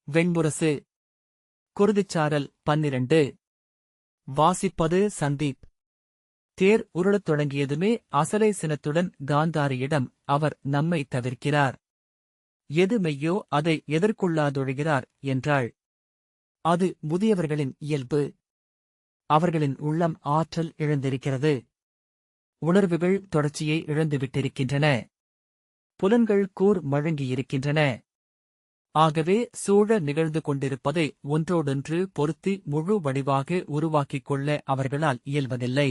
வெண்முரசு. குருதிச்சாரல் 12. வாசிப்பது சந்தீப். தேர் உருளத் தொடங்கியதுமே அசலை சினத்துடன் காந்தாரியிடம், அவர் நம்மை தவிர்க்கிறார். எது மெய்யோ அதை எதிர்கொள்ளாதொழிகிறார் என்றாள். அது முதியவர்களின் இயல்பு. அவர்களின் உள்ளம் ஆற்றல் இழந்திருக்கிறது. உணர்வுகள் தொடர்ச்சியை இழந்துவிட்டிருக்கின்றன. புலன்கள் கூர் மழுங்கியிருக்கின்றன. ஆகவே சூழ நிகழ்ந்து கொண்டிருப்பதை ஒன்றோடொன்று பொருத்தி முழு வடிவாக உருவாக்கிக் கொள்ள அவர்களால் இயல்வதில்லை.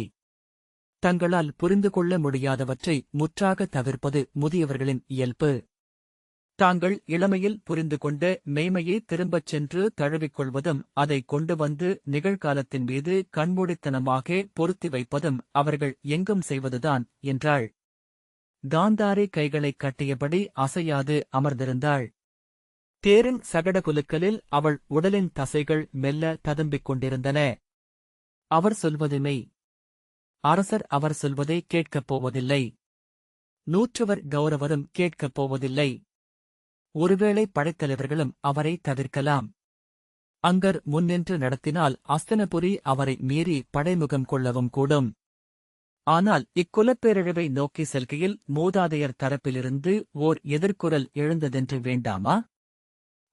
தங்களால் புரிந்து கொள்ள முடியாதவற்றை முற்றாக தவிர்ப்பது முதியவர்களின் இயல்பு. தாங்கள் இளமையில் புரிந்து கொண்ட மெய்மையை திரும்பச் சென்று தழுவிக்கொள்வதும் அதை கொண்டு வந்து நிகழ்காலத்தின் மீது கண்மூடித்தனமாக பொருத்தி வைப்பதும் அவர்கள் எங்கும் செய்வதுதான் என்றாள். காந்தாரி கைகளைக் கட்டியபடி அசையாது அமர்ந்திருந்தாள். தேரின் சகடகுலுக்கலில் அவள் உடலின் தசைகள் மெல்ல ததும்பிக் கொண்டிருந்தன. அவர் சொல்வது மெய். அரசர் அவர் சொல்வதை கேட்கப் போவதில்லை. நூற்றுவர் கௌரவரும் கேட்கப் போவதில்லை. ஒருவேளை படைத்தலைவர்களும் அவரை தவிர்க்கலாம். அங்கர் முன்னின்று நடத்தினால் அஸ்தனபுரி அவரை மீறி படைமுகம் கொள்ளவும் கூடும். ஆனால் இக்குலப்பேரழிவை நோக்கி செல்கையில் மூதாதையர் தரப்பிலிருந்து ஓர் எதிர்குரல் எழுந்ததென்று வேண்டாமா?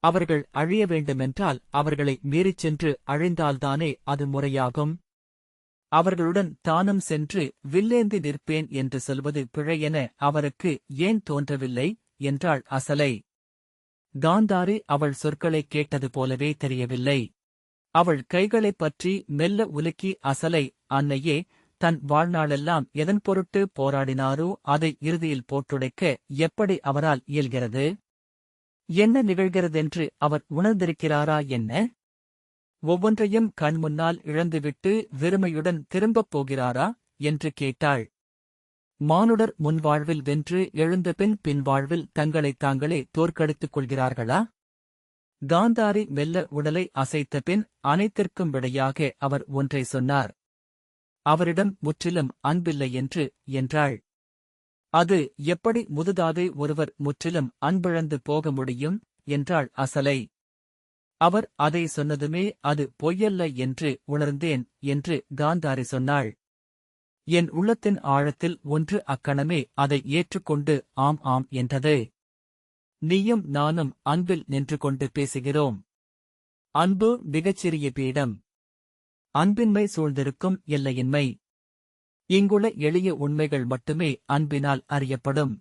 அவர்கள் அழிய வேண்டுமென்றால் அவர்களை மீறிச் சென்று அழிந்தால்தானே அது முறையாகும். அவர்களுடன் தானும் சென்று வில்லேந்தி நிற்பேன் என்று சொல்வது பிழையென அவருக்கு ஏன் தோன்றவில்லை என்றாள் அசலை. காந்தாரி அவள் சொற்களைக் கேட்டது போலவே தெரியவில்லை. அவள் கைகளைப் பற்றி மெல்ல உலுக்கி அசலை, அன்னையே, தன் வாழ்நாளெல்லாம் எதன் பொருட்டு போராடினாரோ அதை இறுதியில் போட்டுடைக்க எப்படி அவரால் இயல்கிறது? என்ன நிகழ்கிறதென்று அவர் உணர்ந்திருக்கிறாரா என்ன? ஒவ்வொன்றையும் கண்முன்னால் இழந்துவிட்டு வெறுமையுடன் திரும்பப் போகிறாரா என்று கேட்டாள். மானுடர் முன்வாழ்வில் வென்று எழுந்தபின் பின்வாழ்வில் தங்களைத் தாங்களே தோற்கடித்துக் கொள்கிறார்களா? காந்தாரி மெல்ல உடலை அசைத்தபின் அனைத்திற்கும் விடையாக அவர் ஒன்றை சொன்னார். அவரிடம் முற்றிலும் அன்பில்லை என்றாள். அது எப்படி முதுதாதை ஒருவர் முற்றிலும் அன்பிழந்து போக முடியும் என்றாள் அசலை. அவர் அதை சொன்னதுமே அது பொய்யல்ல என்று உணர்ந்தேன் என்று காந்தாரி சொன்னாள். என் உள்ளத்தின் ஆழத்தில் ஒன்று அக்கணமே அதை ஏற்றுக்கொண்டு ஆம் ஆம் என்றது. நீயும் நானும் அன்பில் நின்று கொண்டு பேசுகிறோம். அன்பு மிகச்சிறிய பீடம். அன்பின்மை சூழ்ந்திருக்கும் எல்லையின்மை. இங்குள்ள எளிய உண்மைகள் மட்டுமே அன்பினால் அறியப்படும்.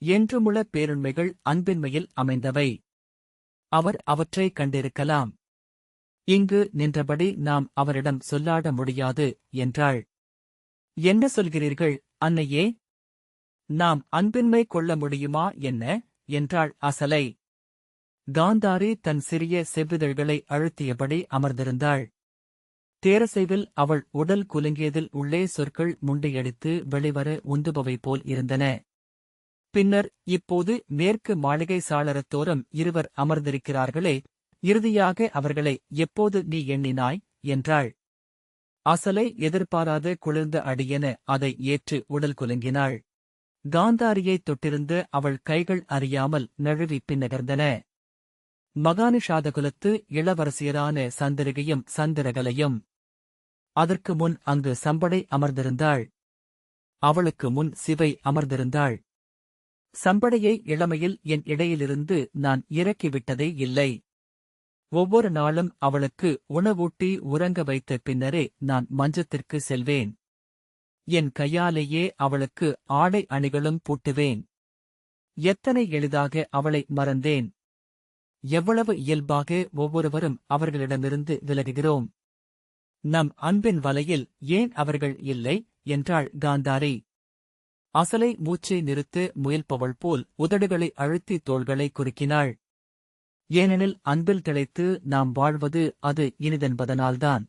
என்றுமுள்ள பேருண்மைகள் அன்பின்மையில் அமைந்தவை. அவர் அவற்றை கண்டிருக்கலாம். இங்கு நின்றபடி நாம் அவரிடம் சொல்லாட முடியாது என்றாள். என்ன சொல்கிறீர்கள் அன்னையே? நாம் அன்பின்மை கொள்ள முடியுமா என்ன என்றாள் அசலை. காந்தாரி தன் சிறிய செவ்விதழ்களை அழுத்தியபடி அமர்ந்திருந்தாள். தேரசைவில் அவள் உடல் குலுங்கியதில் உள்ளே சொற்கள் முண்டியடித்து வெளிவர உந்துபவை போல் இருந்தன. பின்னர், இப்போது மேற்கு மாளிகை சாளரத்தோறும் இருவர் அமர்ந்திருக்கிறார்களே, இறுதியாக அவர்களை எப்போது நீ எண்ணினாய் என்றாள். அசலை எதிர்பாராத குளிர்ந்த அடியென அதை ஏற்று உடல் குலுங்கினாள். காந்தாரியைத் தொட்டிருந்த அவள் கைகள் அறியாமல் நழுவி பின்னகர்ந்தன. மகானிஷாதகுலத்து இளவரசியரான சந்திரிகையும் சந்திரகலையும். அதற்கு முன் அங்கு சம்படை அமர்ந்திருந்தாள். அவளுக்கு முன் சிவை அமர்ந்திருந்தாள். சம்படையை இளமையில் என் இடையிலிருந்து நான் இறக்கிவிட்டதே இல்லை. ஒவ்வொரு நாளும் அவளுக்கு உணவூட்டி உறங்க வைத்த பின்னரே நான் மஞ்சத்திற்கு செல்வேன். என் கையாலேயே அவளுக்கு ஆடை அணிகளும் பூட்டுவேன். எத்தனை எளிதாக அவளை மறந்தேன். எவ்வளவு இயல்பாக ஒவ்வொருவரும் அவர்களிடமிருந்து விலகுகிறோம். நம் அன்பின் வலையில் ஏன் அவர்கள் இல்லை என்றாள் காந்தாரி. அசலை மூச்சை நிறுத்த முயல்பவள் போல் உதடுகளை அழுத்தி தோள்களை குறுக்கினாள். ஏனெனில் அன்பில் திளைத்து நாம் வாழ்வது அது இனிதென்பதனால்தான்.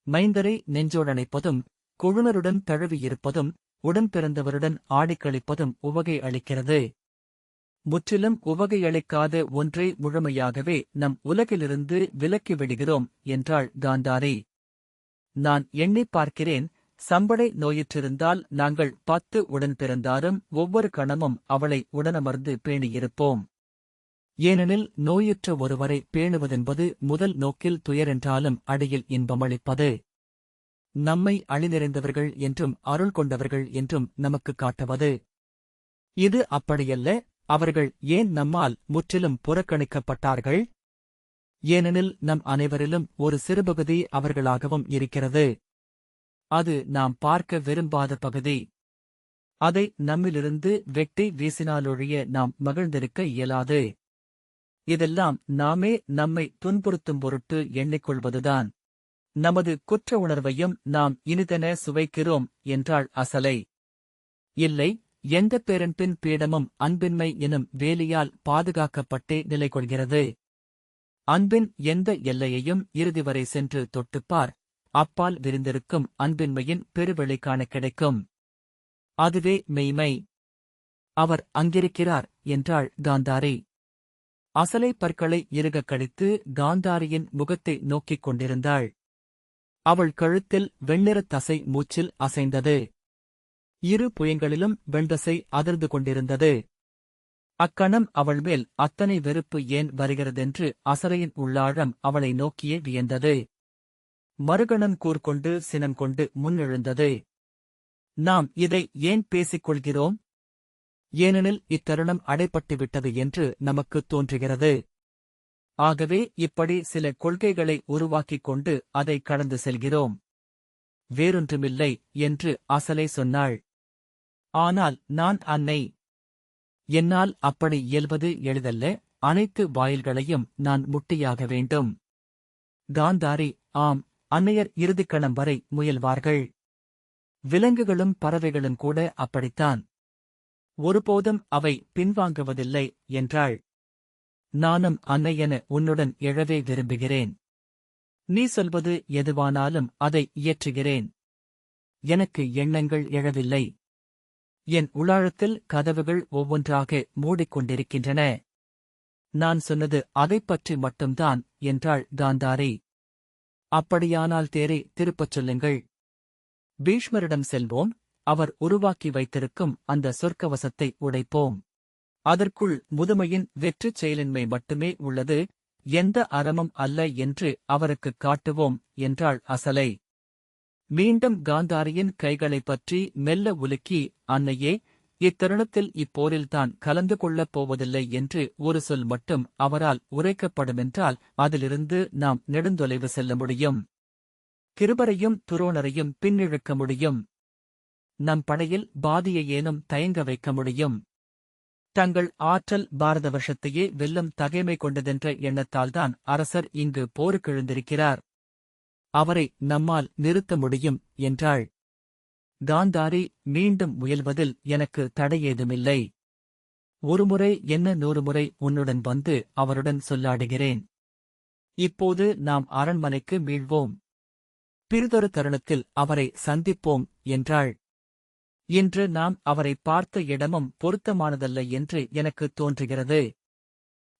மைந்தரை நெஞ்சோடணைப்பதும் குழுனருடன் தழுவியிருப்பதும் உடன் பிறந்தவருடன் ஆடிக்களிப்பதும் உவகை அளிக்கிறது. முற்றிலும் உவகையளிக்காத ஒன்றை முழுமையாகவே நம் உலகிலிருந்து விலக்கி விடுகிறோம் என்றாள் காந்தாரி. நான் எண்ணிப் பார்க்கிறேன், சம்படை நோயிற்றிருந்தால் நாங்கள் 10 உடன் பிறந்தாரும் ஒவ்வொரு கணமும் அவளை உடனமர்ந்து பேணியிருப்போம். ஏனெனில் நோயுற்ற ஒருவரை பேணுவதென்பது முதல் நோக்கில் துயரென்றாலும் அடியில் இன்பமளிப்பது. நம்மை அழிநிறைந்தவர்கள் என்றும் அருள் கொண்டவர்கள் என்றும் நமக்குக் காட்டுவது. இது அப்படியல்ல. அவர்கள் ஏன் நம்மால் முற்றிலும் புறக்கணிக்கப்பட்டார்கள்? ஏனெனில் நம் அனைவரிலும் ஒரு சிறுபகுதி அவர்களாகவும் இருக்கிறது. அது நாம் பார்க்க விரும்பாத பகுதி. அதை நம்மிலிருந்து வெட்டி வீசினாலொழிய நாம் மகிழ்ந்திருக்க இயலாது. இதெல்லாம் நாமே நம்மை துன்புறுத்தும் பொருட்டு எண்ணிக்கொள்வதுதான். நமது குற்ற உணர்வையும் நாம் இனிதென சுவைக்கிறோம் என்றாள் அசலை. இல்லை, எந்த பேரன்பின் பீடமும் அன்பின்மை எனும் வேலியால் பாதுகாக்கப்பட்டே நிலை கொள்கிறது. அன்பின் எந்த எல்லையையும் இறுதிவரை சென்று தொட்டுப்பார், அப்பால் விரிந்திருக்கும் அன்பின்மையின் பெருவெளி காண கிடைக்கும். அதுவே மெய்மை. அவர் அங்கிருக்கிறார் என்றாள் காந்தாரி. அசலை பற்களை இறுகக் கடித்து காந்தாரியின் முகத்தை நோக்கிக் கொண்டிருந்தாள். அவள் கழுத்தில் வெண்ணிறத் தசை மூச்சில் அசைந்தது. இரு புயங்களிலும் வெண்தசை அதிர்ந்து கொண்டிருந்தது. அக்கணம் அவள் மேல் அத்தனை வெறுப்பு ஏன் வருகிறதென்று அசலையின் உள்ளாழம் அவளை நோக்கியே வியந்தது. மறுகணம் கூர்கொண்டு சினம் கொண்டு முன்னெழுந்தது. நாம் இதை ஏன் பேசிக் கொள்கிறோம்? ஏனெனில் இத்தருணம் அடைபட்டுவிட்டது என்று நமக்குத் தோன்றுகிறது. ஆகவே இப்படி சில கொள்கைகளை உருவாக்கிக் கொண்டு அதை கடந்து செல்கிறோம். வேறொன்றுமில்லை என்று அசலை சொன்னாள். ஆனால் நான் அன்னை. என்னால் அப்படி இயல்வது எளிதல்ல. அனைத்து வாயில்களையும் நான் முட்டியாக வேண்டும். காந்தாரி: ஆம், அன்னையர் இறுதிக்கணம் வரை முயல்வார்கள். விலங்குகளும் பறவைகளும் கூட அப்படித்தான். ஒருபோதும் அவை பின்வாங்குவதில்லை என்றாள். நானும் அன்னையென உன்னுடன் எழவே விரும்புகிறேன். நீ சொல்வது எதுவானாலும் அதை இயற்றுகிறேன். எனக்கு எண்ணங்கள் எழவில்லை. என் உளாழத்தில் கதவுகள் ஒவ்வொன்றாக மூடிக்கொண்டிருக்கின்றன. நான் சொன்னது அதைப் பற்றி மட்டும்தான் என்றாள் காந்தாரி. அப்படியானால் தேரை திருப்பச் சொல்லுங்கள். பீஷ்மரிடம் செல்வோம். அவர் உருவாக்கி வைத்திருக்கும் அந்த சொர்க்கவசத்தை உடைப்போம். அதற்குள் முதுமையின் வெற்றுச் செயலின்மை மட்டுமே உள்ளது, எந்த அறமும் அல்ல என்று அவருக்குக் காட்டுவோம் என்றாள் அசலை. மீண்டும் காந்தாரியின் கைகளைப் பற்றி மெல்ல உலுக்கி, அன்னையே, இத்தருணத்தில் இப்போரில்தான் கலந்து கொள்ளப் போவதில்லை என்று ஒரு சொல் மட்டும் அவரால் உரைக்கப்படுமென்றால் அதிலிருந்து நாம் நெடுந்தொலைவு செல்ல முடியும். கிருபரையும் துரோணரையும் பின்னிழுக்க முடியும். நம் படையில் பாதியையேனும் தயங்க வைக்க முடியும். தங்கள் ஆற்றல் பாரத வருஷத்தையே வெல்லும் தகைமை கொண்டதென்ற எண்ணத்தால்தான் அரசர் இங்கு போருக்கெழுந்திருக்கிறார். அவரை நம்மால் நிறுத்த முடியும் என்றாள். காந்தாரி: மீண்டும் முயல்வதில் எனக்கு தடையேதுமில்லை. ஒருமுறை என்ன 100 முறை உன்னுடன் வந்து அவருடன் சொல்லாடுகிறேன். இப்போது நாம் அரண்மனைக்கு மீள்வோம். பிறிதொரு தருணத்தில் அவரை சந்திப்போம் என்றாள். இன்று நாம் அவரை பார்த்த இடமும் பொருத்தமானதல்ல என்று எனக்குத் தோன்றுகிறது.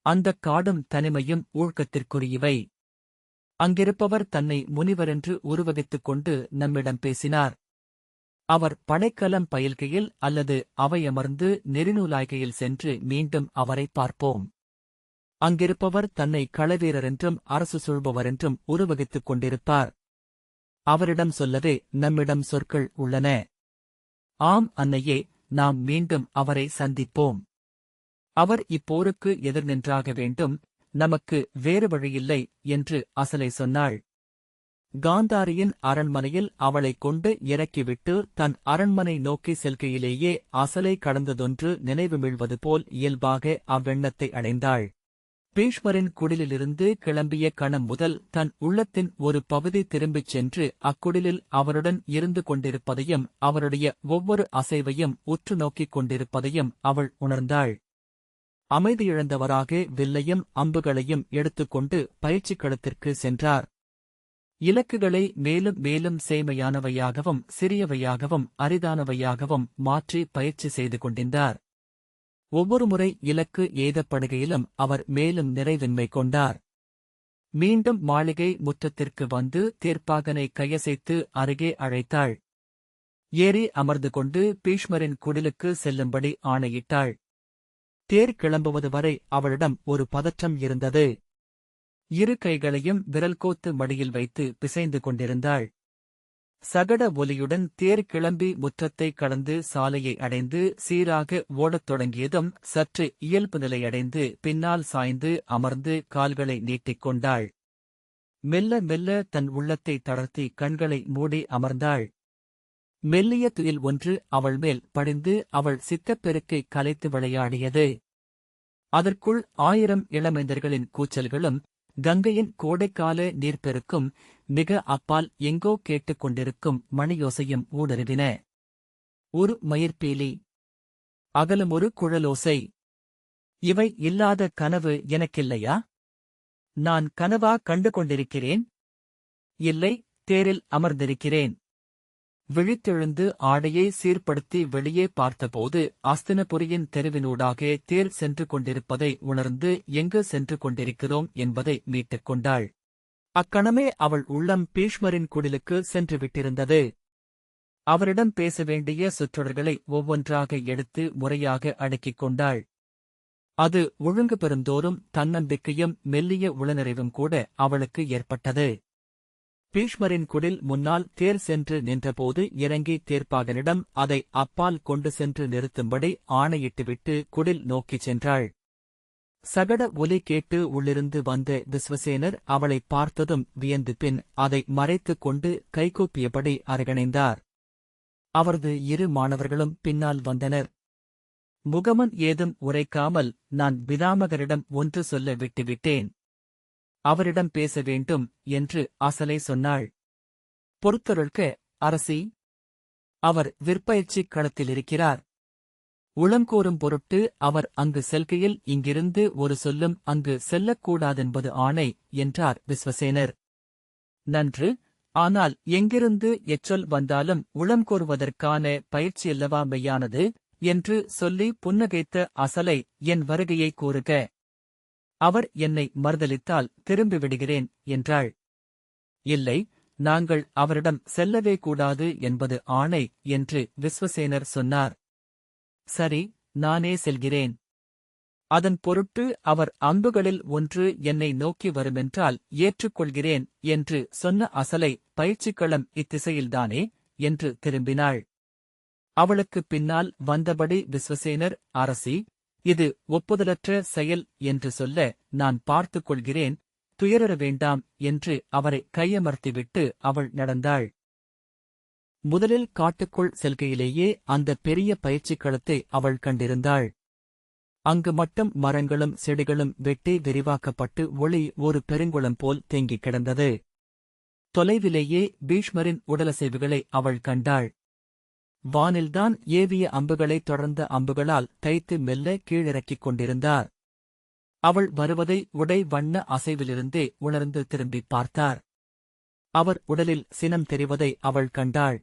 அந்தக் காடும் தனிமையும் ஊழ்க்கத்திற்குரியவை. அங்கிருப்பவர் தன்னை முனிவரென்று உருவகித்துக் கொண்டு நம்மிடம் பேசினார். அவர் படைக்கலம் பயில்கையில் அல்லது அவையமர்ந்து நெறிநூலாய்கையில் சென்று மீண்டும் அவரை பார்ப்போம். அங்கிருப்பவர் தன்னை களவீரரென்றும் அரசு சூழ்பவரென்றும் உருவகித்துக் கொண்டிருப்பார். அவரிடம் சொல்லவே நம்மிடம் சொற்கள் உள்ளன. ஆம் அன்னையே, நாம் மீண்டும் அவரை சந்திப்போம். அவர் இப்போருக்கு எதிர் நின்றாக வேண்டும். நமக்கு வேறு வழியில்லை என்று அசலை சொன்னாள். காந்தாரியின் அரண்மனையில் அவளைக் கொண்டு இறக்கிவிட்டு தன் அரண்மனை நோக்கி செல்கையிலேயே அசலை கடந்ததொன்று நினைவு மீள்வது போல் இயல்பாக அவ்வெண்ணத்தை அடைந்தாள். பீஷ்மரின் குடிலிலிருந்து கிளம்பிய கணம் முதல் தன் உள்ளத்தின் ஒரு பகுதி திரும்பிச் சென்று அக்குடிலில் அவருடன் இருந்து கொண்டிருப்பதையும் அவருடைய ஒவ்வொரு அசைவையும் உற்று நோக்கிக் கொண்டிருப்பதையும் அவள் உணர்ந்தாள். அமைதியிழந்தவராக வில்லையும் அம்புகளையும் எடுத்துக்கொண்டு பயிற்சிக் களத்திற்கு சென்றார். இலக்குகளை மேலும் மேலும் சேமையானவையாகவும் சிறியவையாகவும் அரிதானவையாகவும் மாற்றி பயிற்சி செய்து கொண்டிருந்தார். ஒவ்வொரு முறை இலக்கு எய்தப்படுகையிலும் அவர் மேலும் நிறைவின்மை கொண்டார். மீண்டும் மாளிகை முற்றத்திற்கு வந்து தேர்ப்பாகனை கையசைத்து அருகே அழைத்தாள். ஏறி அமர்ந்து கொண்டு பீஷ்மரின் குடிலுக்கு செல்லும்படி ஆணையிட்டாள். தேர் கிளம்புவது வரை அவளிடம் ஒரு பதற்றம் இருந்தது. இரு கைகளையும் விரல் கோத்து மடியில் வைத்து பிசைந்து கொண்டிருந்தாள். சகட ஒலியுடன் தேர் கிளம்பி முற்றத்தை கடந்து சாலையை அடைந்து சீராக ஓடத் தொடங்கியதும் சற்று இயல்பு நிலையடைந்து பின்னால் சாய்ந்து அமர்ந்து கால்களை நீட்டிக் கொண்டாள். மெல்ல மெல்ல தன் உள்ளத்தை தளர்த்தி கண்களை மூடி அமர்ந்தாள். மெல்லிய துயில் ஒன்று அவள் மேல் படிந்து அவள் சித்தப்பெருக்கை கலைத்து விளையாடியது. அதற்குள் 1000 இளமைந்தர்களின் கூச்சல்களும் கங்கையின் கோடைக்கால நீர்ப்பெருக்கும் மிக அப்பால் எங்கோ கேட்டுக் கொண்டிருக்கும் மணியோசையும் ஊடுருவின. ஒரு மயிர்பீலி, அகலுமொரு குழலோசை. இவை இல்லாத கனவு எனக்கில்லையா? நான் கனவா கண்டு கொண்டிருக்கிறேன்? இல்லை, தேரில் அமர்ந்திருக்கிறேன். விழித்தெழுந்து ஆடையை சீர்படுத்தி வெளியே பார்த்தபோது அஸ்தினபுரியின் தெருவினூடாக தேர் சென்று கொண்டிருப்பதை உணர்ந்து எங்கு சென்று கொண்டிருக்கிறோம் என்பதை மீட்டுக் கொண்டாள். அக்கணமே அவள் உள்ளம் பீஷ்மரின் குடிலுக்கு சென்று விட்டிருந்தது. அவரிடம் பேச வேண்டிய சொற்றொடர்களை ஒவ்வொன்றாக எடுத்து முறையாக அடுக்கிக் கொண்டாள். அது ஒழுங்கு பெறுந்தோறும் தன்னம்பிக்கையும் மெல்லிய உளநிறைவும் கூட அவளுக்கு ஏற்பட்டது. பீஷ்மரின் குடில் முன்னால் தேர் சென்று நின்றபோது இறங்கி தேர்ப்பாகனிடம் அதை அப்பால் கொண்டு சென்று நிறுத்தும்படி ஆணையிட்டுவிட்டு குடில் நோக்கிச் சென்றாள். சகட ஒலி கேட்டு உள்ளிருந்து வந்த விஸ்வசேனர் அவளை பார்த்ததும் வியந்து பின் அதை மறைத்துக் கொண்டு கைகூப்பியபடி அரகணைந்தார். அவரது 2 மாணவர்களும் பின்னால் வந்தனர். முகமன் ஏதும் உரைக்காமல் நான் பிதாமகரிடம் ஒன்று சொல்ல விட்டுவிட்டேன். அவரிடம் பேச வேண்டும் என்று அசலை சொன்னாள். பொறுத்தருள்க அரசி, அவர் விற்பயிற்சிக் களத்திலிருக்கிறார். உளங்கோரும் பொருட்டு அவர் அங்கு செல்கையில் இங்கிருந்து ஒரு சொல்லும் அங்கு செல்லக்கூடாதென்பது ஆணை என்றார் விஸ்வசேனர். நன்று, ஆனால் எங்கிருந்து எச்சொல் வந்தாலும் உளங்கோருவதற்கான பயிற்சியல்லவா மெய்யானது என்று சொல்லி புன்னகைத்த அசலை என் வருகையை கூறுக. அவர் என்னை மறுதலித்தால் திரும்பி விடுகிறேன் என்றாள். இல்லை, நாங்கள் அவரிடம் செல்லவே கூடாது என்பது ஆணை என்று விஸ்வசேனர் சொன்னார். சரி, நானே செல்கிறேன். அதன் பொருட்டு அவர் அம்புகளில் ஒன்று என்னை நோக்கி வருமென்றால் ஏற்றுக்கொள்கிறேன் என்று சொன்ன அசலை பயிற்சிக்களம் இத்திசையில்தானே என்று திரும்பினாள். அவளுக்குப் பின்னால் வந்தபடி விஸ்வசேனர், அரசி, இது ஒப்புதலற்ற செயல் என்று சொல்ல நான் பார்த்துக் கொள்கிறேன், துயரற வேண்டாம் என்று அவரை கையமர்த்திவிட்டு அவள் நடந்தாள். முதலில் காட்டுக்குள் செல்கையிலேயே அந்த பெரிய பயிற்சிக் களத்தை அவள் கண்டிருந்தாள். அங்கு மட்டும் மரங்களும் செடிகளும் வெட்டி விரிவாக்கப்பட்டு ஒளி ஒரு பெருங்குளம் போல் தேங்கிக் கிடந்தது. தொலைவிலேயே பீஷ்மரின் உடலசைவுகளை அவள் கண்டாள். வானில்தான் ஏவிய அம்புகளை தொடர்ந்த அம்புகளால் தைத்து மெல்ல கீழிறக்கிக் கொண்டிருந்தார். அவள் வருவதை உடை வண்ண அசைவிலிருந்தே உணர்ந்து திரும்பிப் பார்த்தார். அவர் உடலில் சினம் தெரிவதை அவள் கண்டாள்.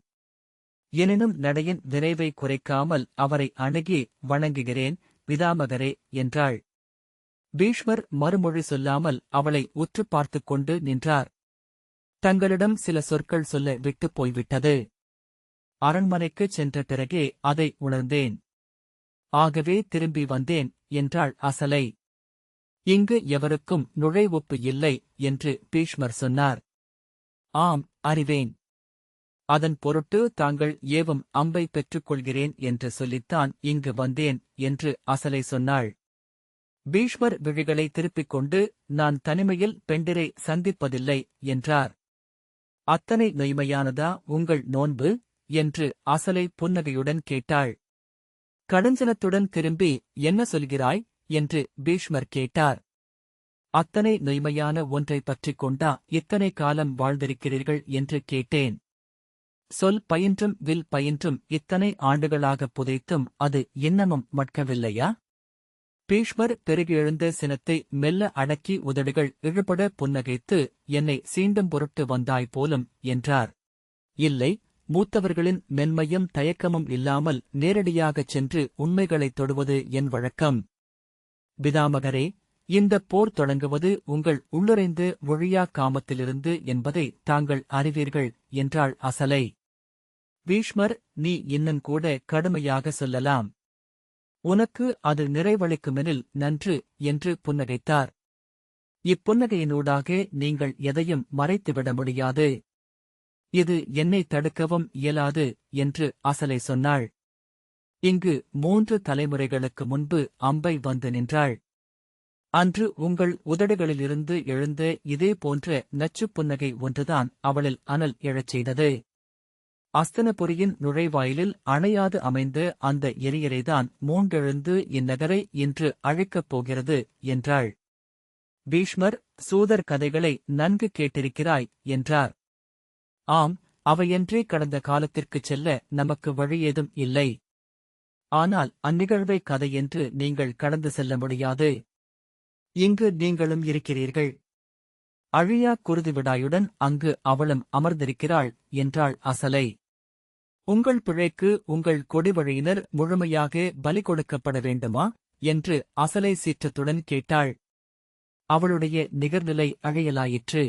எனினும் நடையின் விரைவை குறைக்காமல் அவரை அணுகி வணங்குகிறேன் பிதாமகரே என்றாள். பீஷ்மர் மறுமொழி சொல்லாமல் அவளை உற்றுப் பார்த்துக் கொண்டு நின்றார். தங்களிடம் சில சொற்கள் சொல்ல விட்டுப் போய்விட்டது. அரண்மனைக்குச் சென்ற பிறகே அதை உணர்ந்தேன். ஆகவே திரும்பி வந்தேன் என்றாள் அசலை. இங்கு எவருக்கும் நுழைவொப்பு இல்லை என்று பீஷ்மர் சொன்னார். ஆம், அறிவேன். அதன் பொருட்டு தாங்கள் ஏவும் அம்பை பெற்றுக்கொள்கிறேன் என்று சொல்லித்தான் இங்கு வந்தேன் என்று அசலை சொன்னாள். பீஷ்மர் விழிகளை திருப்பிக் கொண்டு நான் தனிமையில் பெண்டிரை சந்திப்பதில்லை என்றார். அத்தனை நொய்மையானதா உங்கள் நோன்பு என்று அசலை புன்னகையுடன் கேட்டாள். கடுஞ்சனத்துடன் திரும்பி என்ன சொல்கிறாய் என்று பீஷ்மர் கேட்டார். அத்தனை நொய்மையான ஒன்றைப் பற்றிக் கொண்டா இத்தனை காலம் வாழ்ந்திருக்கிறீர்கள் என்று கேட்டேன். சொல் பயின்றும் வில் பயின்றும் இத்தனை ஆண்டுகளாகப் புதைத்தும் அது இன்னமும் மட்கவில்லையா? பீஷ்மர் பெருகெழுந்த சினத்தை மெல்ல அடக்கி உதடுகள் இழுபட புன்னகைத்து என்னை சீண்டும் பொருட்டு வந்தாய் போலும் என்றார். இல்லை, மூத்தவர்களின் மென்மையும் தயக்கமும் இல்லாமல் நேரடியாகச் சென்று உண்மைகளைத் தொடுவது என் வழக்கம். பிதாமகரே, இந்தப் போர் தொடங்குவது உங்கள் உள்ளுறைந்த ஒழியாக் காமத்திலிருந்து என்பதை தாங்கள் அறிவீர்கள் என்றாள் அசலை. பீஷ்மர், நீ இன்னும் கூட கடுமையாக சொல்லலாம். உனக்கு அது நிறைவளிக்குமெனில் நன்று என்று புன்னகைத்தார். இப்புன்னகையினூடாக நீங்கள் எதையும் மறைத்துவிட முடியாது. இது என்னை தடுக்கவும் இயலாது என்று அசலை சொன்னாள். இங்கு 3 தலைமுறைகளுக்கு முன்பு அம்பை வந்து நின்றாள். அன்று உங்கள் உதடுகளிலிருந்து எழுந்த இதே போன்ற நச்சுப் புன்னகை ஒன்றுதான் அவளில் அனல் எழச் செய்தது. அஸ்தனபுரியின் நுழைவாயிலில் அணையாது அமைந்த அந்த எரியறைதான் மூண்டெழுந்து இந்நகரை இன்று அழிக்கப் போகிறது என்றாள். பீஷ்மர், சூதர் கதைகளை நன்கு கேட்டிருக்கிறாய் என்றார். ஆம், அவையன்றே கடந்த காலத்திற்குச் செல்ல நமக்கு வழியேதும் இல்லை. ஆனால் அந்நிகழ்வை கதையென்று நீங்கள் கடந்து செல்ல முடியாது. இங்கு நீங்களும் இருக்கிறீர்கள். அழியா குருதிவிடாயுடன் அங்கு அவளும் அமர்ந்திருக்கிறாள் என்றாள் அசலை. உங்கள் பிழைக்கு உங்கள் கொடிவழியினர் முழுமையாக பலி கொடுக்கப்பட வேண்டுமா என்று அசலை சீற்றத்துடன் கேட்டாள். அவளுடைய நிகர்நிலை அழியலாயிற்று.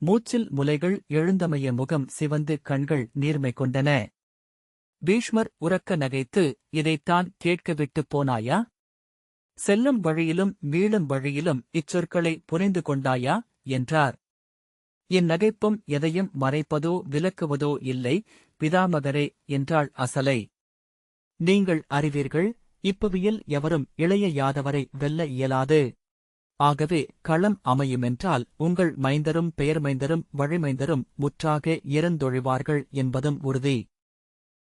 மூச்சில் முலைகள் எழுந்தமைய முகம் சிவந்து கண்கள் நீர்மை கொண்டன. பீஷ்மர் உரக்க நகைத்து, இதைத்தான் கேட்க விட்டுப் போனாயா? செல்லும் வழியிலும் மீளும் வழியிலும் இச்சொற்களை புரிந்து கொண்டாயா என்றார். இந்நகைப்பும் எதையும் மறைப்பதோ விலக்குவதோ இல்லை பிதாமகரே என்றாள் அசலை. நீங்கள் அறிவீர்கள், இப்புவியில் எவரும் இளைய யாதவரை வெல்ல இயலாது. ஆகவே களம் அமையுமென்றால் உங்கள் மைந்தரும் பெயர்மைந்தரும் வழிமைந்தரும் முற்றாக இறந்தொழிவார்கள் என்பதும் உறுதி.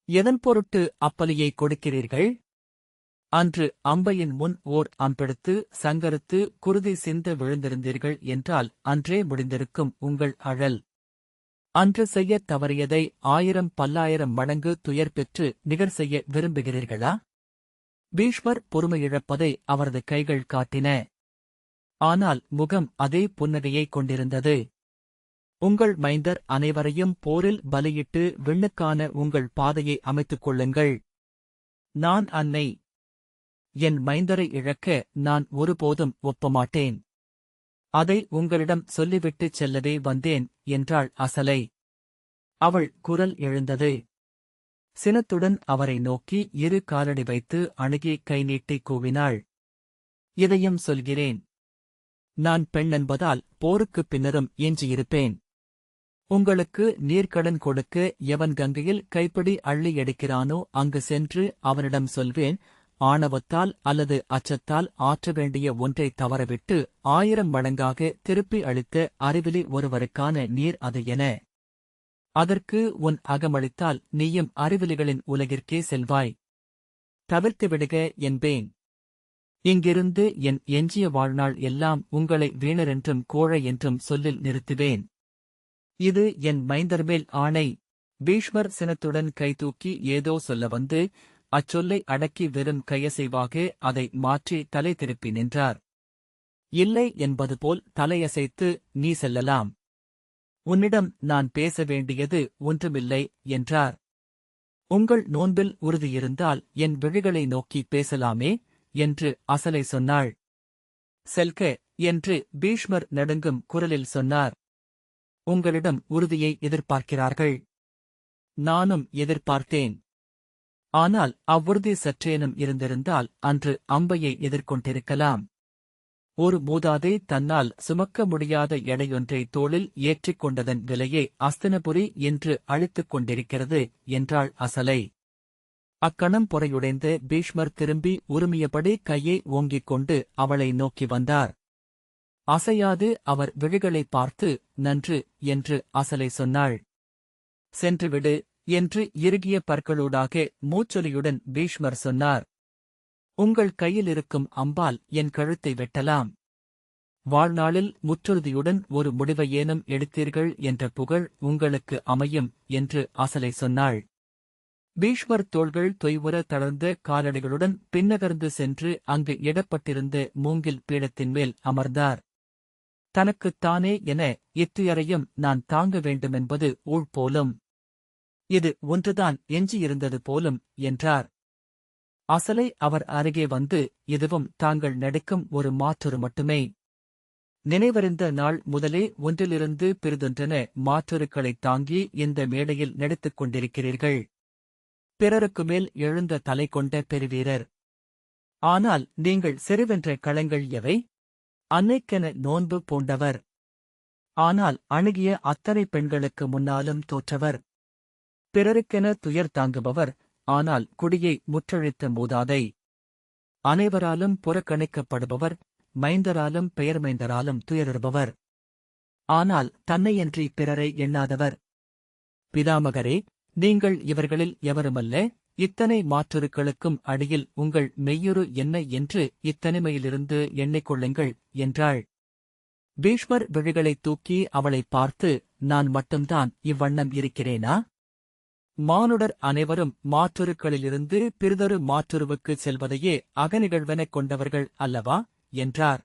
எதன் பொருட்டு அப்பலியை கொடுக்கிறீர்கள்? அன்று அம்பையின் முன் ஓர் அம்பெடுத்து சங்கரித்து குருதி சிந்த விழுந்திருந்தீர்கள் என்றால் அன்றே முடிந்திருக்கும் உங்கள் அழல். அன்று செய்யத் தவறியதை 1000 பல்லாயிரம் மடங்கு துயர் பெற்று நிகர் செய்ய விரும்புகிறீர்களா? பீஷ்மர் பொறுமையிழப்பதை அவரது கைகள் காட்டின. ஆனால் முகம் அதே புன்னகையைக் கொண்டிருந்தது. உங்கள் மைந்தர் அனைவரையும் போரில் பலியிட்டு விண்ணுக்கான உங்கள் பாதையை அமைத்துக் கொள்ளுங்கள். நான் அன்னை. என் மைந்தரை இழக்க நான் ஒருபோதும் ஒப்பமாட்டேன். அதை உங்களிடம் சொல்லிவிட்டுச் செல்லவே வந்தேன் என்றாள் அசலை. அவள் குரல் எழுந்தது. சினத்துடன் அவரை நோக்கி 2 காலடி வைத்து அணுகி கை நீட்டி கூவினாள். இதையும் சொல்கிறேன். நான் பெண்ணென்பதால் போருக்குப் பின்னரும் எஞ்சியிருப்பேன். உங்களுக்கு நீர்க்கடன் கொடுக்க எவன் கங்கையில் கைப்பிடி அள்ளி எடுக்கிறானோ அங்கு சென்று அவனிடம் சொல்வேன், ஆணவத்தால் அல்லது அச்சத்தால் ஆற்ற வேண்டிய ஒன்றை தவறவிட்டு 1000 மடங்காக திருப்பி அளித்த அறிவிலி ஒருவருக்கான நீர் அது என. அதற்கு உன் அகமளித்தால் நீயும் அறிவிலிகளின் உலகிற்கே செல்வாய். தவிர்த்துவிடுக என்பேன். இங்கிருந்து என் எஞ்சிய வாழ்நாள் எல்லாம் உங்களை வீணரென்றும் கோழை என்றும் சொல்லில் நிறுத்துவேன். இது என் மைந்தர்மேல் ஆணை. பீஷ்மர் சினத்துடன் கைதூக்கி ஏதோ சொல்ல வந்து அச்சொல்லை அடக்கி வெறும் கையசைவாக அதை மாற்றி தலை திருப்பி நின்றார். இல்லை என்பது போல் தலையசைத்து, நீ செல்லலாம். உன்னிடம் நான் பேச வேண்டியது ஒன்றுமில்லை என்றார். உங்கள் நோன்பில் உறுதியிருந்தால் என் விழிகளை நோக்கி பேசலாமே என்று அசலை சொன்னாள். செல்க என்று பீஷ்மர் நடுங்கும் குரலில் சொன்னார். உங்களிடம் உறுதியை எதிர்பார்க்கிறார்கள். நானும் எதிர்பார்த்தேன். ஆனால் அவ்வுறுதி சற்றேனும் இருந்திருந்தால் அன்று அம்பையை எதிர்கொண்டிருக்கலாம். ஒரு மூதாதை தன்னால் சுமக்க முடியாத எடையொன்றை தோளில் ஏற்றிக் கொண்டதன் விலையை அஸ்தினபுரி என்று அழித்துக் கொண்டிருக்கிறது என்றாள் அசலை. அக்கணம் பொறையுடைந்த பீஷ்மர் திரும்பி உருமியபடி கையை ஓங்கிக் கொண்டு அவளை நோக்கி வந்தார். அசையாது அவர் விழிகளை பார்த்து, நன்று என்று அசலை சொன்னாள். சென்றுவிடு என்று இறுகிய பற்களூடாக மூச்சொலியுடன் பீஷ்மர் சொன்னார். உங்கள் கையில் இருக்கும் அம்பால் என் கழுத்தை வெட்டலாம். வாழ்நாளில் முற்றுறுதியுடன் ஒரு முடிவையேனும் எடுத்தீர்கள் என்ற புகழ் உங்களுக்கு அமையும் என்று அசலை சொன்னாள். பீஷ்மர் தோள்கள் தொய்வுற தளர்ந்த காலடிகளுடன் பின்னகர்ந்து சென்று அங்கு இடப்பட்டிருந்த மூங்கில் பீடத்தின் மேல் அமர்ந்தார். தனக்குத்தானே என இத்துயரையும் நான் தாங்க வேண்டுமென்பது ஊழ் போலும். இது ஒன்றுதான் எஞ்சியிருந்தது போலும் என்றார். அசலை அவர் அருகே வந்து, இதுவும் தாங்கள் நடிக்கும் ஒரு மாற்றொரு மட்டுமே. நினைவறிந்த நாள் முதலே ஒன்றிலிருந்து பிறிதொன்றென மாற்றொருக்களைத் தாங்கி இந்த மேடையில் நடித்துக் கொண்டிருக்கிறீர்கள். பிறருக்கு மேல் எழுந்த தலை கொண்ட பெருவீரர். ஆனால் நீங்கள் செருவென்ற களங்கள் எவை? அன்னைக்கென நோன்பு பூண்டவர். ஆனால் அணுகிய அத்தனை பெண்களுக்கு முன்னாலும் தோற்றவர். பிறருக்கென துயர் தாங்குபவர், ஆனால் குடியை முற்றழித்த மூதாதை. அனைவராலும் புறக்கணிக்கப்படுபவர், மைந்தராலும் பெயர்மைந்தராலும் துயருறுபவர். ஆனால் தன்னையன்றி பிறரை எண்ணாதவர். பிதாமகரே, நீங்கள் இவர்களில் எவருமல்ல. இத்தனை மாற்றுருக்களுக்கும் அடியில் உங்கள் மெய்யுரு என்ன என்று இத்தனிமையிலிருந்து எண்ணிக்கொள்ளுங்கள் என்றாள். பீஷ்மர் விழிகளைத் தூக்கி அவளைப் பார்த்து, நான் மட்டும்தான் இவ்வண்ணம் இருக்கிறேனா? மானுடர் அனைவரும் மாற்றுருக்களிலிருந்து பிறிதொரு மாற்றுருவுக்குச் செல்வதையே அகநிகழ்வெனக் கொண்டவர்கள் அல்லவா என்றார்.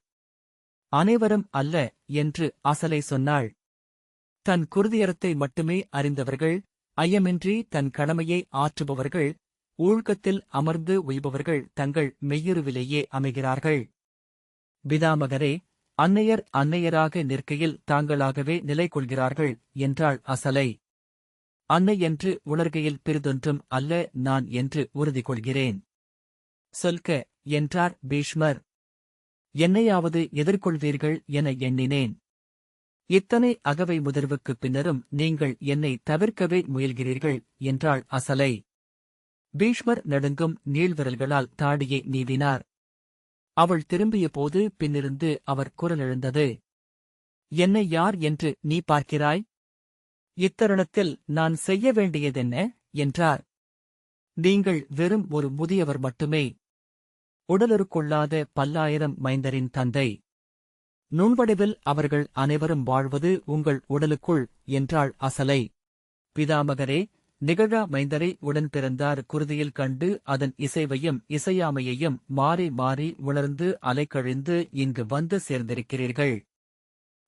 அனைவரும் அல்ல என்று அசலை சொன்னாள். தன் குருதியறத்தை மட்டுமே அறிந்தவர்கள், ஐயமின்றி தன் கடமையை ஆற்றுபவர்கள், ஊழ்கத்தில் அமர்ந்து உய்பவர்கள் தங்கள் மெய்யுருவிலேயே அமைகிறார்கள். பிதாமகரே, அன்னையர் அன்னையராக நிற்கையில் தாங்களாகவே நிலை கொள்கிறார்கள் என்றாள் அசலை. அன்னை என்று உணர்கையில் பிறிதொன்றும் அல்ல நான் என்று உறுதி கொள்கிறேன். சொல்க என்றார் பீஷ்மர். என்னையாவது எதிர்கொள்வீர்கள் என எண்ணினேன். இத்தனை அகவை முதிர்வுக்குப் பின்னரும் நீங்கள் என்னை தவிர்க்கவே முயல்கிறீர்கள் என்றாள் அசலை. பீஷ்மர் நடுங்கும் நீள்விரல்களால் தாடியை நீவினார். அவள் திரும்பிய போது பின்னிருந்து அவர் குரல் எழுந்தது. என்னை யார் என்று நீ பார்க்கிறாய்? இத்தருணத்தில் நான் செய்ய வேண்டியதென்ன என்றார். நீங்கள் வெறும் ஒரு முதியவர் மட்டுமே. உடலுருக்கொள்ளாத பல்லாயிரம் மைந்தரின் தந்தை. நுண்வடிவில் அவர்கள் அனைவரும் வாழ்வது உங்கள் உடலுக்குள் என்றாள் அசலை. பிதாமகரே, நிகழா மைந்தரை உடன் பிறந்தார் குருதியில் கண்டு அதன் இசைவையும் இசையாமையையும் மாறி மாறி உணர்ந்து அலைக்கழிந்து இங்கு வந்து சேர்ந்திருக்கிறீர்கள்.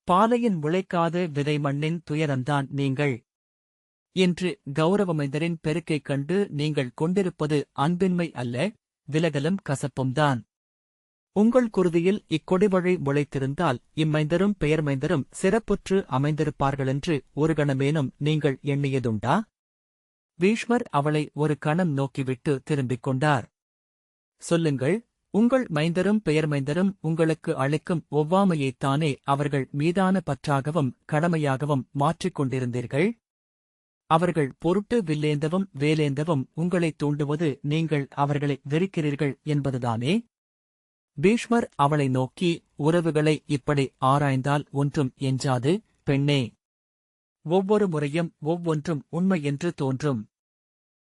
பாலையின் முளைக்காத விதை மண்ணின் துயரம்தான் நீங்கள். இன்று கௌரவமைந்தரின் பெருக்கைக் கண்டு நீங்கள் கொண்டிருப்பது அன்பின்மை அல்ல, விலகலும் கசப்பும்தான். உங்கள் குருதியில் இக்கொடிவழி முளைத்திருந்தால் இம்மைந்தரும் பெயர்மைந்தரும் சிறப்புற்று அமைந்திருப்பார்களென்று ஒரு கணமேனும் நீங்கள் எண்ணியதுண்டா? பீஷ்மர் அவளை ஒரு கணம் நோக்கிவிட்டு திரும்பிக் கொண்டார். சொல்லுங்கள், உங்கள் மைந்தரும் பெயர்மைந்தரும் உங்களுக்கு அளிக்கும் ஒவ்வாமையைத்தானே அவர்கள் மீதான பற்றாகவும் கடமையாகவும் மாற்றிக் கொண்டிருந்தீர்கள்? அவர்கள் பொருட்டு வில்லேந்தவும் வேலேந்தவும் உங்களைத் தூண்டுவது நீங்கள் அவர்களை வெறுக்கிறீர்கள் என்பதுதானே? பீஷ்மர் அவளை நோக்கி, உறவுகளை இப்படி ஆராய்ந்தால் ஒன்றும் எஞ்சாது, பெண்ணே. ஒவ்வொரு முறையும் ஒவ்வொன்றும் உண்மை என்று தோன்றும்.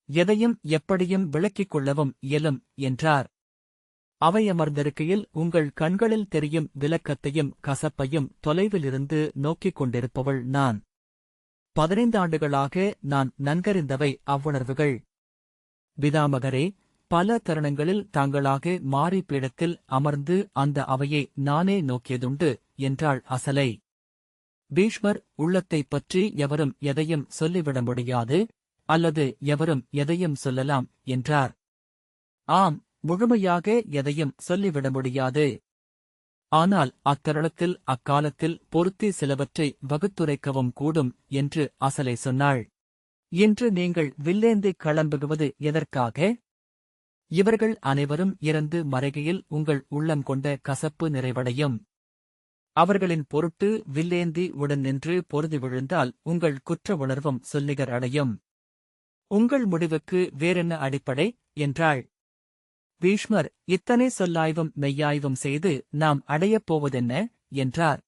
எதையும் எப்படியும் விளக்கிக் கொள்ளவும் இயலும் என்றார். அவையமர்ந்திருக்கையில் உங்கள் கண்களில் தெரியும் விலக்கத்தையும் கசப்பையும் தொலைவிலிருந்து நோக்கிக் கொண்டிருப்பவள் நான். 15 ஆண்டுகளாக நான் நன்கறிந்தவை அவ்வுணர்வுகள். பிதாமகரே, பல தருணங்களில் தாங்களாக மாறி பீடத்தில் அமர்ந்து அந்த அவையை நானே நோக்கியதுண்டு என்றாள் அசலை. பீஷ்மர், உள்ளத்தைப் பற்றி எவரும் எதையும் சொல்லிவிட முடியாது, அல்லது எவரும் எதையும் சொல்லலாம் என்றார். ஆம், முழுமையாக எதையும் சொல்லிவிட முடியாது. ஆனால் அத்தருணத்தில் அக்காலத்தில் பொருத்தி சிலவற்றை வகுத்துரைக்கவும் கூடும் என்று அசலை சொன்னாள். இன்று நீங்கள் வில்லேந்திக் கிளம்புவது எதற்காக? இவர்கள் அனைவரும் இறந்து மறைகையில் உங்கள் உள்ளம் கொண்ட கசப்பு நிறைவடையும். அவர்களின் பொருட்டு வில்லேந்தி உடன் நின்று பொருதி விழுந்தால் உங்கள் குற்ற உணர்வும் சொல்லிகர் அடையும். உங்கள் முடிவுக்கு வேறென்ன அடிப்படை என்றாள். பீஷ்மர், இத்தனை சொல்லாய்வும் மெய்யாய்வும் செய்து நாம் அடையப் போவதென்ன என்றார்.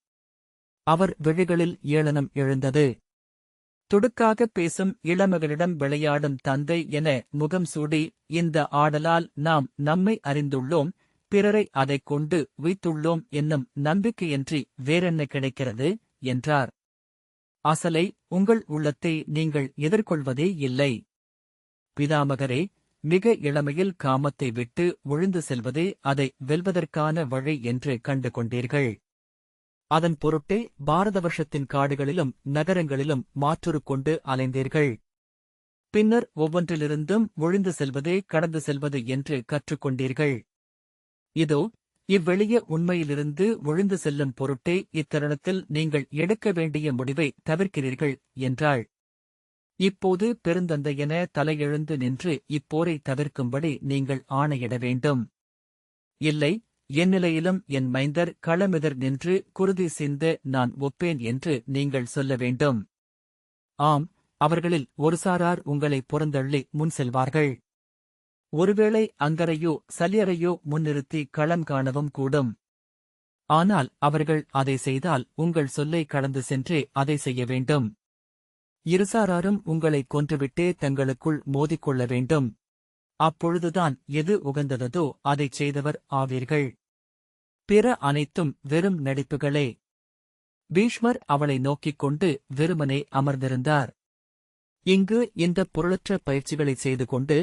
அவர் விழிகளில் ஏளனம் எழுந்தது. துடுக்காகப் பேசும் இளமகளிடம் விளையாடும் தந்தை என முகம் சூடி, இந்த ஆடலால் நாம் நம்மை அறிந்துள்ளோம், பிறரை அதைக் கொண்டு உய்த்துள்ளோம் என்னும் நம்பிக்கையின்றி வேறென்ன கிடைக்கிறது என்றார். அசலை, உங்கள் உள்ளத்தை நீங்கள் எதிர்கொள்வதே இல்லை. பிதாமகரே, மிக இளமையில் காமத்தை விட்டு ஒழிந்து செல்வதே அதை வெல்வதற்கான வழி என்று கண்டு கொண்டீர்கள். அதன் பொருட்டே பாரத வருஷத்தின் காடுகளிலும் நகரங்களிலும் மாற்றுருக் கொண்டு அலைந்தீர்கள். பின்னர் ஒவ்வொன்றிலிருந்தும் ஒழிந்து செல்வதே கடந்து செல்வது என்று கற்றுக்கொண்டீர்கள். இதோ இவ்வெளிய உண்மையிலிருந்து ஒழிந்து செல்லும் பொருட்டே இத்தருணத்தில் நீங்கள் எடுக்க வேண்டிய முடிவை தவிர்க்கிறீர்கள் என்றாள். இப்போது பெருந்தந்தையென தலையெழுந்து நின்று இப்போரை தவிர்க்கும்படி நீங்கள் ஆணையிட வேண்டும். இல்லை, என்னிலையிலும் என் மைந்தர் களமெதிர் நின்று குருதி சிந்த நான் ஒப்பேன் என்று நீங்கள் சொல்ல வேண்டும். ஆம், அவர்களில் ஒரு சாரார் உங்களை புறந்தள்ளி முன் செல்வார்கள். ஒருவேளை அங்கரையோ சலியரையோ முன்னிறுத்தி களம் காணவும் கூடும். ஆனால் அவர்கள் அதை செய்தால் உங்கள் சொல்லை கடந்து சென்றே அதை செய்ய வேண்டும். இருசாராரும் உங்களை கொன்றுவிட்டே தங்களுக்குள் மோதிக்கொள்ள வேண்டும். அப்பொழுதுதான் எது உகந்ததோ அதைச் செய்தவர் ஆவீர்கள். பிற அனைத்தும் வெறும் நடிப்புகளே. பீஷ்மர் அவளை நோக்கிக் கொண்டு வெறுமனே அமர்ந்திருந்தார். இங்கு இந்த பொருளற்ற பயிற்சிகளைச் செய்து கொண்டு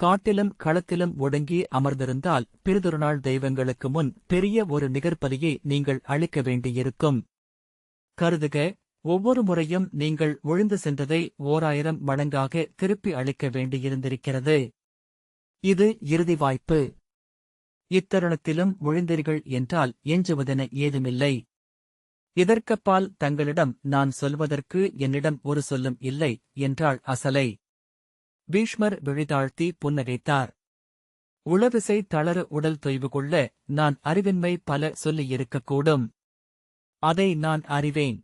காட்டிலும் களத்திலும் ஒடுங்கி அமர்ந்திருந்தால் பிறிதொருநாள் தெய்வங்களுக்கு முன் பெரிய ஒரு நிகர்பலியை நீங்கள் அளிக்க வேண்டியிருக்கும். கருதுக, ஒவ்வொரு முறையும் நீங்கள் ஒழிந்து சென்றதை 1000 மடங்காக திருப்பி அளிக்க வேண்டியிருந்திருக்கிறது. இது இறுதி வாய்ப்பு. இத்தருணத்திலும் ஒழிந்தீர்கள் என்றால் எஞ்சுவதென ஏதுமில்லை. இதற்கப்பால் தங்களிடம் நான் சொல்வதற்கு என்னிடம் ஒரு சொல்லும் இல்லை என்றாள் அசலை. பீஷ்மர் விழிதாழ்த்தி புன்னகைத்தார். உளவிசை தளர உடல் தொய்வு கொள்ள நான் அறிவின்மை பல சொல்லியிருக்கக்கூடும். அதை நான் அறிவேன்.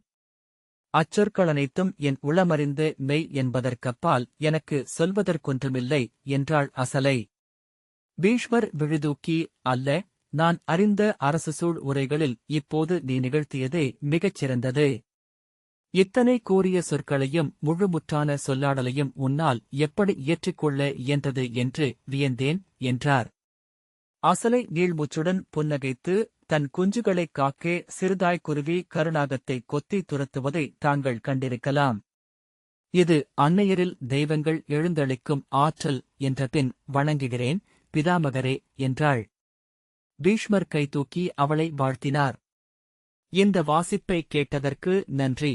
அச்சொற்களனைத்தும் என் உளமறிந்த மெய் என்பதற்கப்பால் எனக்கு சொல்வதற்கொன்றுமில்லை என்றாள் அசலை. பீஷ்மர் விழிதூக்கி, அல்ல, நான் அறிந்த அரசு சூழ் உரைகளில் இப்போது நீ நிகழ்த்தியதே மிகச் சிறந்தது. இத்தனை கூறிய சொற்களையும் முழுமுற்றான சொல்லாடலையும் உன்னால் எப்படி இயற்றிக்கொள்ள இயன்றது என்று வியந்தேன் என்றார். அசலை நீள்முச்சுடன் புன்னகைத்து, தன் குஞ்சுகளைக் காக்க சிறுதாய்க்குருவி கருநாகத்தை கொத்தி துரத்துவதை தாங்கள் கண்டிருக்கலாம். இது அன்னையரில் தெய்வங்கள் எழுந்தளிக்கும் ஆற்றல் என்றபின் வணங்குகிறேன் பிதாமகரே என்றாள். பீஷ்மர் கைதூக்கி அவளை வாழ்த்தினார். இந்த வாசிப்பை கேட்டதற்கு நன்றி.